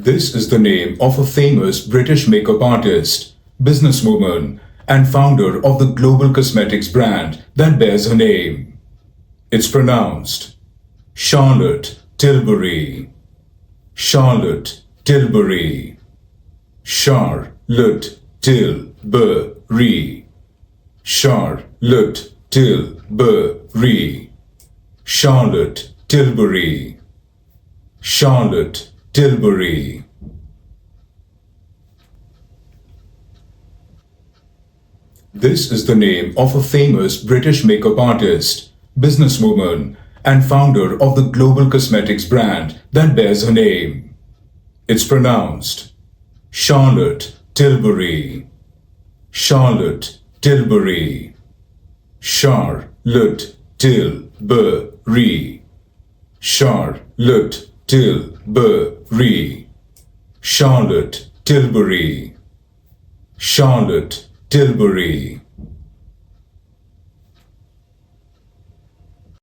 This is the name of a famous British makeup artist, businesswoman, and founder of the global cosmetics brand that bears her name. It's pronounced Charlotte Tilbury. Charlotte Tilbury. Charlotte Tilbury. Charlotte Tilbury. Charlotte Tilbury. Charlotte Tilbury. This is the name of a famous British makeup artist, businesswoman, and founder of the global cosmetics brand that bears her name. It's pronounced Charlotte Tilbury. Charlotte Tilbury. Charlotte Tilbury. Charlotte Tilbury. Charlotte Tilbury. Charlotte Tilbury.